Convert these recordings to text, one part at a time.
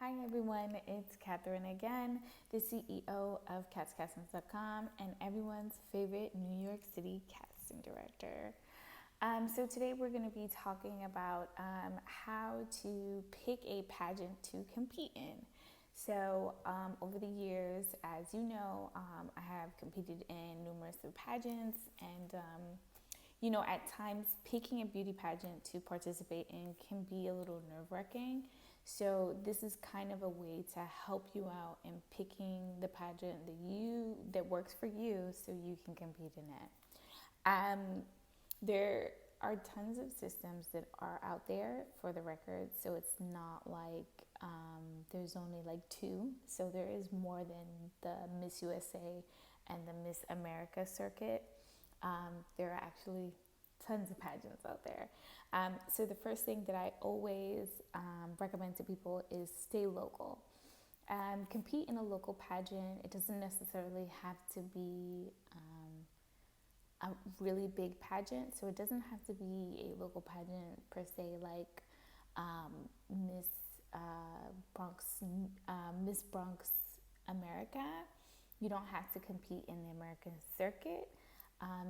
Hi everyone, it's Catherine again, the CEO of CatsCastings.com and everyone's favorite New York City casting director. So today we're going to be talking about how to pick a pageant to compete in. So over the years, as you know, I have competed in numerous pageants and at times picking a beauty pageant to participate in can be a little nerve-wracking. So this is kind of a way to help you out in picking the pageant that works for you so you can compete in it. There are tons of systems that are out there for the record, so it's not like there's only like two. So there is more than the Miss USA and the Miss America circuit. There are actually tons of pageants out there. So the first thing that I always recommend to people is stay local. Compete in a local pageant. It doesn't necessarily have to be a really big pageant. So it doesn't have to be a local pageant per se, like Miss Miss Bronx America. You don't have to compete in the American circuit.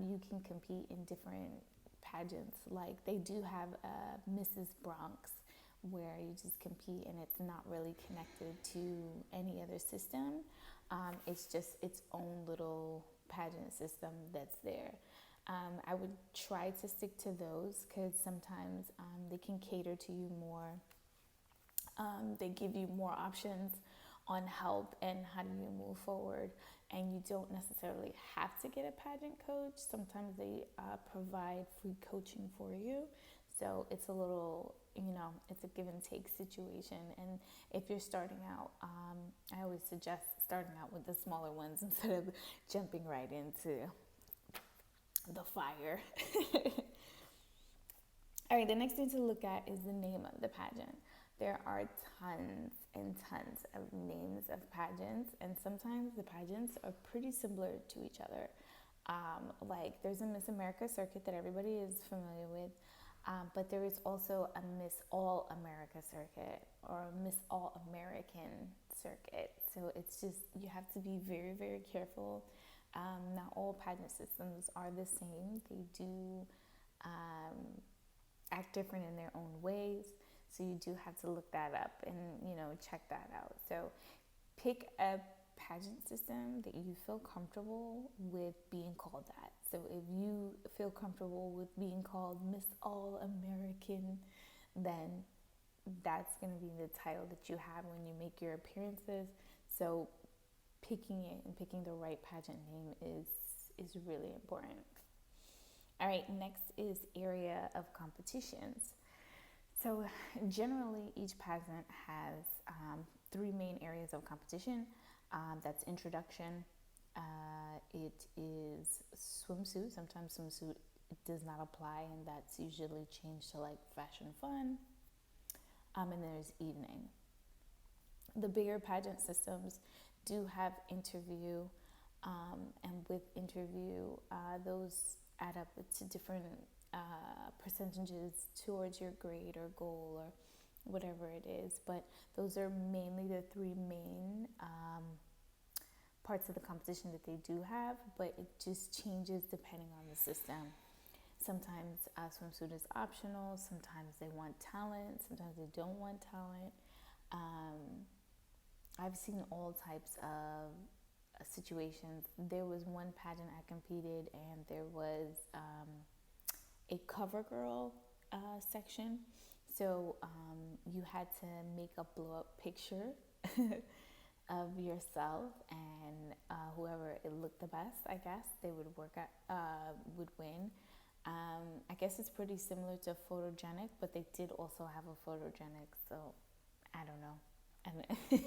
You can compete in different pageants. Like they do have a Mrs. Bronx where you just compete and it's not really connected to any other system. It's just its own little pageant system that's there. I would try to stick to those because sometimes they can cater to you more. They give you more options on help and how do you move forward, and you don't necessarily have to get a pageant coach. Sometimes they provide free coaching for you, so it's a little, it's a give and take situation. And if you're starting out, I always suggest starting out with the smaller ones instead of jumping right into the fire. All right, the next thing to look at is the name of the pageant. There are tons and tons of names of pageants, and sometimes the pageants are pretty similar to each other. Like there's a Miss America circuit that everybody is familiar with, but there is also a Miss All America circuit or a Miss All American circuit. So it's just, you have to be very, very careful. Not all pageant systems are the same. They do act different in their own ways. So you do have to look that up and, check that out. So pick a pageant system that you feel comfortable with being called that. So if you feel comfortable with being called Miss All American, then that's going to be the title that you have when you make your appearances. So picking it and picking the right pageant name is really important. All right, next is area of competitions. So generally, each pageant has three main areas of competition. That's introduction. It is swimsuit. Sometimes swimsuit does not apply, and that's usually changed to like fashion fun. And there's evening. The bigger pageant systems do have interview, and with interview, those add up to different percentages towards your grade or goal or whatever it is. But those are mainly the three main parts of the competition that they do have, but it just changes depending on the system. Sometimes swimsuit is optional, sometimes they want talent, sometimes they don't want talent. I've seen all types of situations. There was one pageant I competed, and there was a cover girl section. So you had to make a blow up picture of yourself, and whoever it looked the best, I guess, they would would win. I guess it's pretty similar to photogenic, but they did also have a photogenic, so I don't know. And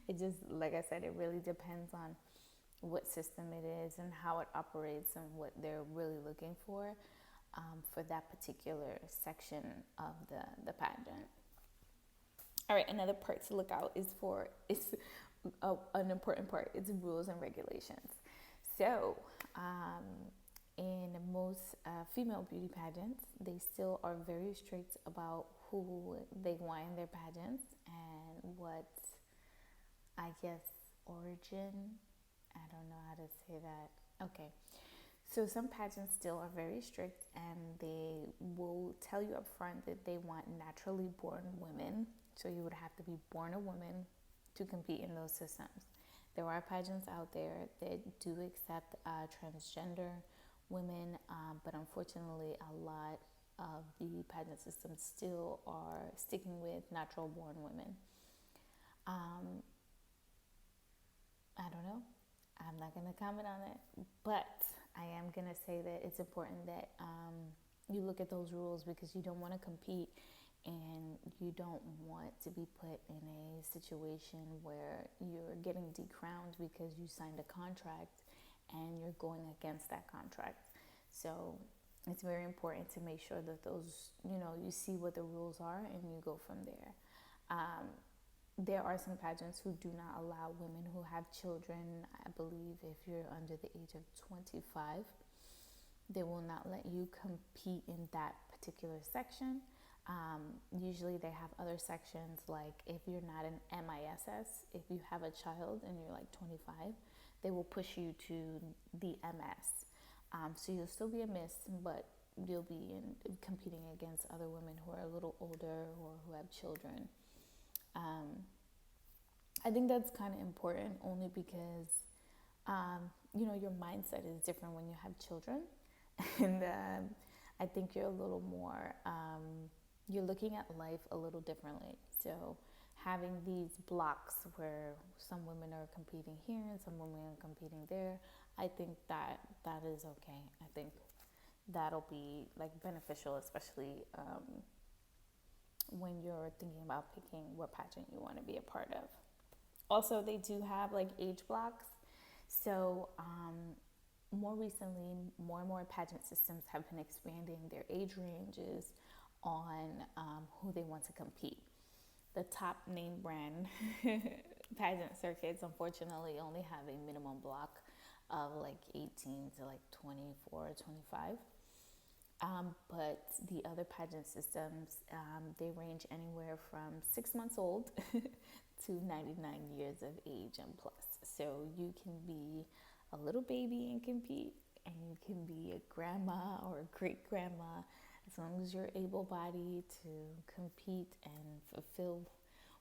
it just, like I said, it really depends on what system it is and how it operates and what they're really looking for that particular section of the pageant. All right, another part to look out is an important part. It's rules and regulations. So in most female beauty pageants, they still are very strict about who they want in their pageants and what somewhat, I guess, origin. I don't know how to say that. Okay. So some pageants still are very strict, and they will tell you up front that they want naturally born women. So you would have to be born a woman to compete in those systems. There are pageants out there that do accept transgender women, but unfortunately, a lot of the pageant systems still are sticking with natural born women. Um, I don't know. I'm not going to comment on it, but I am going to say that it's important that you look at those rules, because you don't want to compete and you don't want to be put in a situation where you're getting decrowned because you signed a contract and you're going against that contract. So it's very important to make sure that those, you see what the rules are and you go from there. There are some pageants who do not allow women who have children. I believe if you're under the age of 25, they will not let you compete in that particular section. Usually they have other sections, like if you're not an MISS, if you have a child and you're like 25, they will push you to the MS. So you'll still be a miss, but you'll be competing against other women who are a little older or who have children. I think that's kind of important, only because, your mindset is different when you have children. And I think you're a little more, you're looking at life a little differently. So having these blocks where some women are competing here and some women are competing there, I think that is okay. I think that'll be beneficial, especially when you're thinking about picking what pageant you want to be a part of. Also, they do have age blocks. So more recently, more and more pageant systems have been expanding their age ranges on who they want to compete. The top name brand pageant circuits, unfortunately, only have a minimum block of 18 to 24 or 25. But the other pageant systems, they range anywhere from 6 months old to 99 years of age and plus. So you can be a little baby and compete, and you can be a grandma or a great grandma, as long as you're able-bodied to compete and fulfill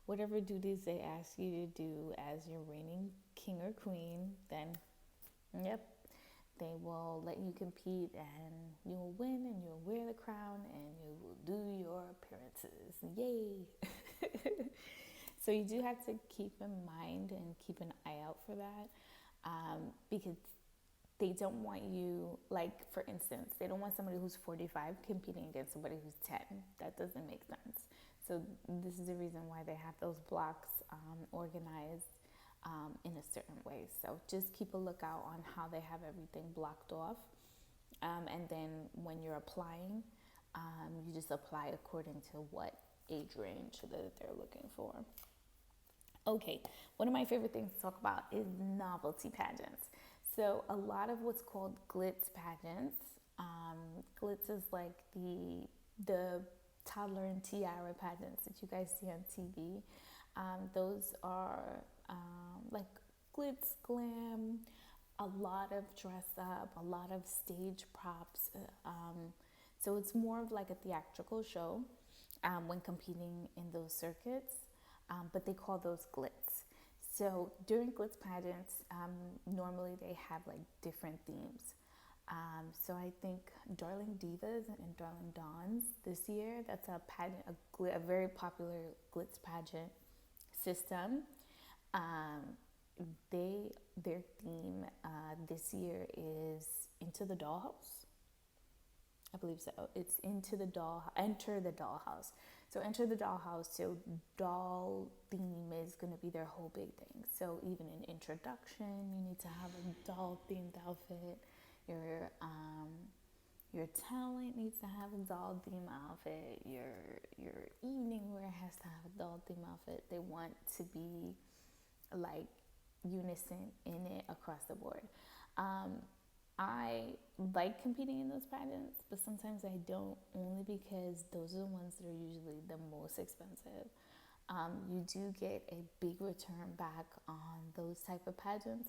whatever duties they ask you to do as your reigning king or queen. Then, yep, they will let you compete, and you'll win, and you'll wear the crown, and you will do your appearances. Yay! So you do have to keep in mind and keep an eye out for that, because they don't want you, for instance, they don't want somebody who's 45 competing against somebody who's 10. That doesn't make sense. So this is the reason why they have those blocks organized in a certain way. So just keep a lookout on how they have everything blocked off. And then when you're applying, you just apply according to what age range that they're looking for. Okay, one of my favorite things to talk about is novelty pageants. So a lot of what's called glitz pageants. Glitz is like the toddler and tiara pageants that you guys see on TV. Those are glitz, glam, a lot of dress up, a lot of stage props. So it's more of like a theatrical show when competing in those circuits, but they call those glitz. So during glitz pageants, normally they have different themes. So I think Darling Divas and Darling Dons this year, that's a pageant, a very popular glitz pageant system. Their theme this year is Into the Dollhouse. I believe so. It's Enter the Dollhouse. So Enter the Dollhouse. So doll theme is going to be their whole big thing. So even in introduction, you need to have a doll themed outfit. Your talent needs to have a doll theme outfit. Your evening wear has to have a doll theme outfit. They want to be unison in it across the board. I like competing in those pageants, but sometimes I don't, only because those are the ones that are usually the most expensive. You do get a big return back on those type of pageants,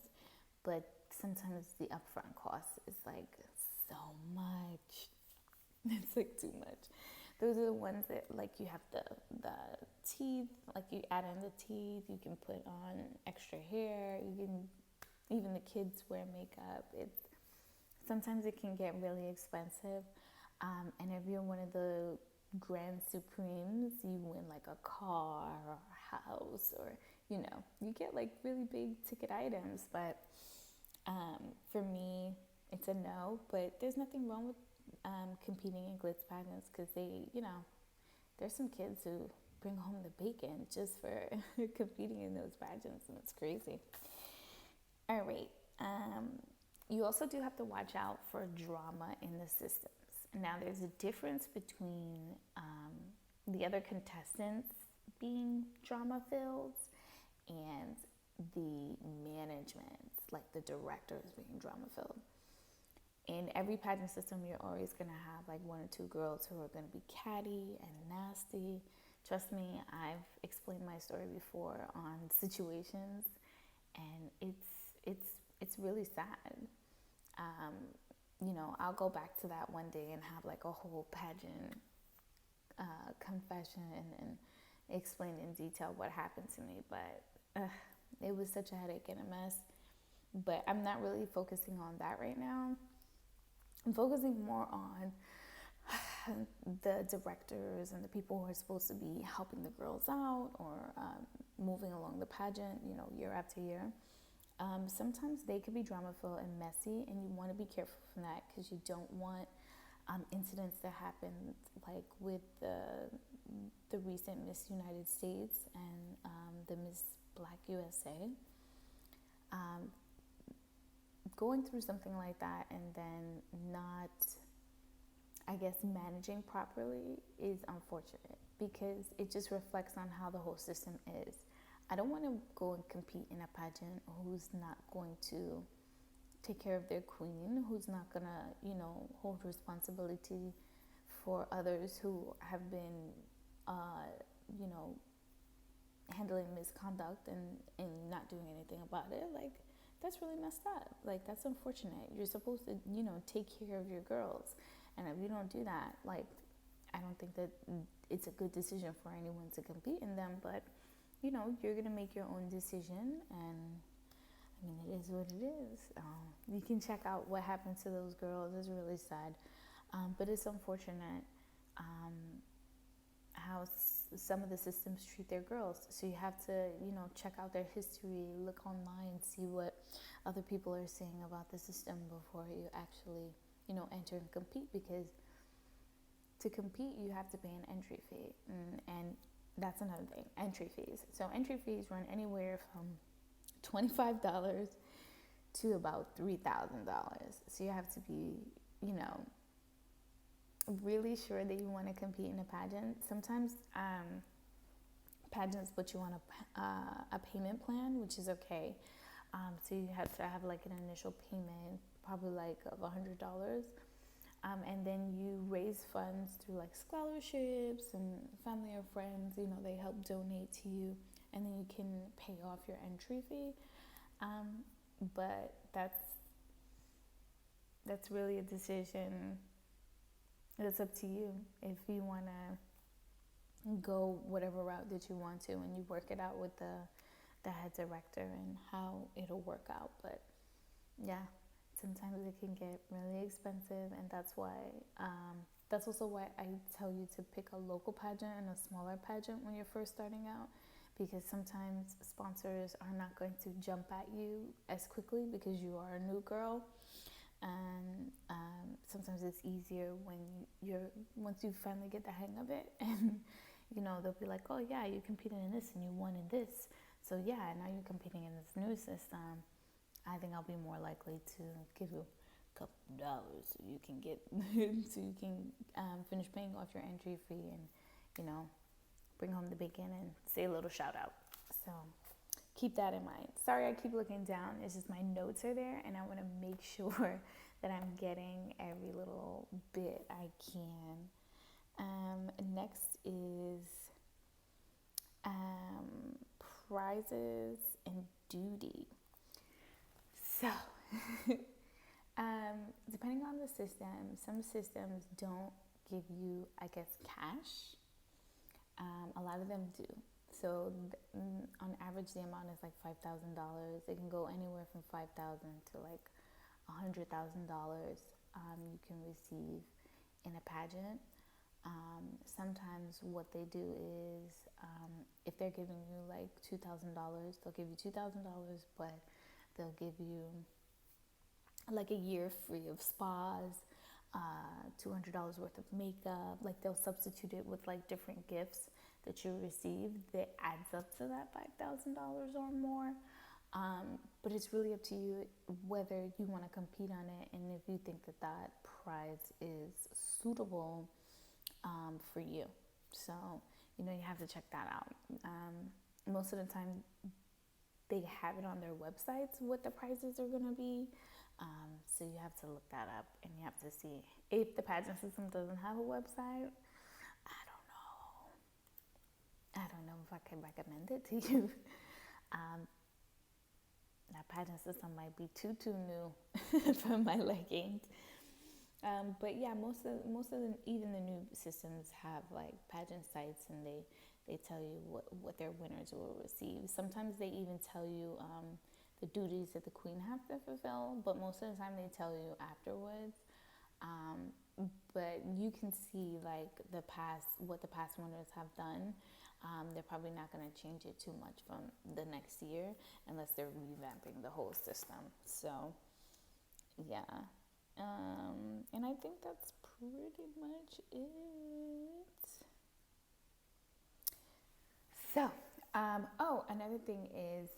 but sometimes the upfront cost is like so much. It's like too much. Those are the ones that like you have the teeth, like you add in the teeth, you can put on extra hair, you can, even the kids wear makeup. It's sometimes it can get really expensive. And if you're one of the grand supremes, you win like a car or a house, or you get like really big ticket items. But for me, it's a no. But there's nothing wrong with competing in glitz pageants, because there's some kids who bring home the bacon just for competing in those pageants, and it's crazy. All right. You also do have to watch out for drama in the systems. Now, there's a difference between the other contestants being drama-filled and the management, like the directors being drama-filled. In every pageant system, you're always going to have like one or two girls who are going to be catty and nasty. Trust me, I've explained my story before on situations, and it's really sad. I'll go back to that one day and have like a whole pageant confession and explain in detail what happened to me. But it was such a headache and a mess. But I'm not really focusing on that right now. I'm focusing more on the directors and the people who are supposed to be helping the girls out, or moving along the pageant, year after year. Sometimes they could be drama-filled and messy, and you want to be careful from that, because you don't want incidents that happened like with the recent Miss United States and the Miss Black USA. Going through something like that and then not, I guess, managing properly is unfortunate, because it just reflects on how the whole system is. I don't want to go and compete in a pageant who's not going to take care of their queen, who's not going to, hold responsibility for others who have been, handling misconduct and not doing anything about it. Like, that's really messed up. Like, that's unfortunate. You're supposed to, take care of your girls. And if you don't do that, like, I don't think that it's a good decision for anyone to compete in them. But, you're going to make your own decision. And, it is what it is. You can check out what happened to those girls. It's really sad. But it's unfortunate how some of the systems treat their girls. So you have to, check out their history, look online, see what other people are saying about the system before you actually, enter and compete. Because to compete, you have to pay an entry fee. And that's another thing, entry fees. So entry fees run anywhere from $25 to about $3,000. So you have to be, really sure that you want to compete in a pageant. Sometimes pageants put you on a payment plan, which is okay. So you have to have like an initial payment, probably like of $100. And then you raise funds through like scholarships and family or friends, they help donate to you, and then you can pay off your entry fee. But that's really a decision. It's up to you if you want to go whatever route that you want to, and you work it out with the head director and how it'll work out. But yeah, sometimes it can get really expensive, and that's also why I tell you to pick a local pageant and a smaller pageant when you're first starting out, because sometimes sponsors are not going to jump at you as quickly because you are a new girl. And sometimes it's easier when once you finally get the hang of it, and they'll be like, oh yeah, you competed in this and you won in this, so yeah, now you're competing in this new system. I think I'll be more likely to give you a couple dollars so you can get finish paying off your entry fee and bring home the bacon and say a little shout out. So keep that in mind. Sorry, I keep looking down. It's just my notes are there, and I want to make sure that I'm getting every little bit I can. Next is um, prizes and duty. So, depending on the system, some systems don't give you, I guess, cash. A lot of them do. So, on average, the amount is like $5,000. It can go anywhere from $5,000 to like $100,000. You can receive in a pageant. Sometimes what they do is, if they're giving you like $2,000, they'll give you $2,000, but they'll give you like a year free of spas, $200 worth of makeup. Like they'll substitute it with like different gifts that you receive that adds up to that $5,000 or more. But it's really up to you whether you want to compete on it and if you think that that prize is suitable for you. So, you have to check that out. Most of the time, they have it on their websites what the prizes are going to be. So you have to look that up and you have to see if the pageant system doesn't have a website. I don't know if I can recommend it to you. That pageant system might be too new for my liking. But yeah, most of them, even the new systems have like pageant sites, and they tell you what their winners will receive. Sometimes they even tell you the duties that the queen has to fulfill, but most of the time they tell you afterwards. But you can see like what the past winners have done. They're probably not going to change it too much from the next year unless they're revamping the whole system. So yeah. And I think that's pretty much it. So, another thing is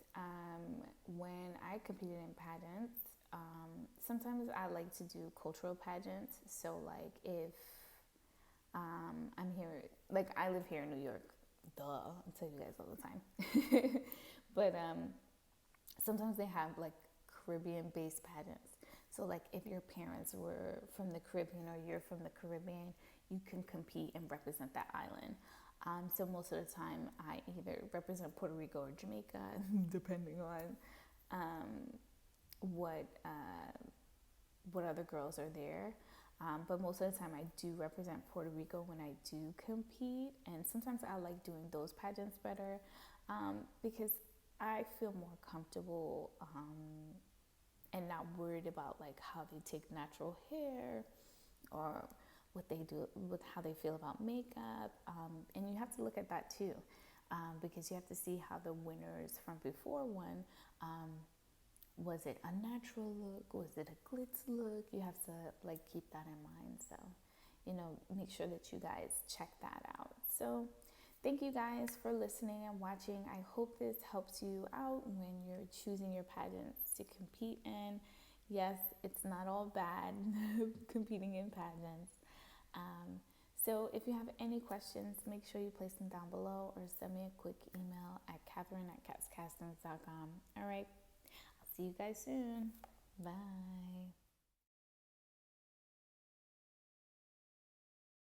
when I competed in pageants, sometimes I like to do cultural pageants. So, like if I'm here, like I live here in New York, duh, I tell you guys all the time. But sometimes they have like Caribbean-based pageants. So like if your parents were from the Caribbean or you're from the Caribbean, you can compete and represent that island. So most of the time I either represent Puerto Rico or Jamaica, depending on what other girls are there. But most of the time I do represent Puerto Rico when I do compete. And sometimes I like doing those pageants better because I feel more comfortable and not worried about like how they take natural hair or what they do with how they feel about makeup. And you have to look at that too, because you have to see how the winners from before won. Was it a natural look? Was it a glitz look? You have to like keep that in mind. So, make sure that you guys check that out. So thank you guys for listening and watching. I hope this helps you out when you're choosing your pageants to compete in. Yes, it's not all bad competing in pageants. So if you have any questions, make sure you place them down below or send me a quick email at Catherine@capscastings.com. All right, I'll see you guys soon. Bye.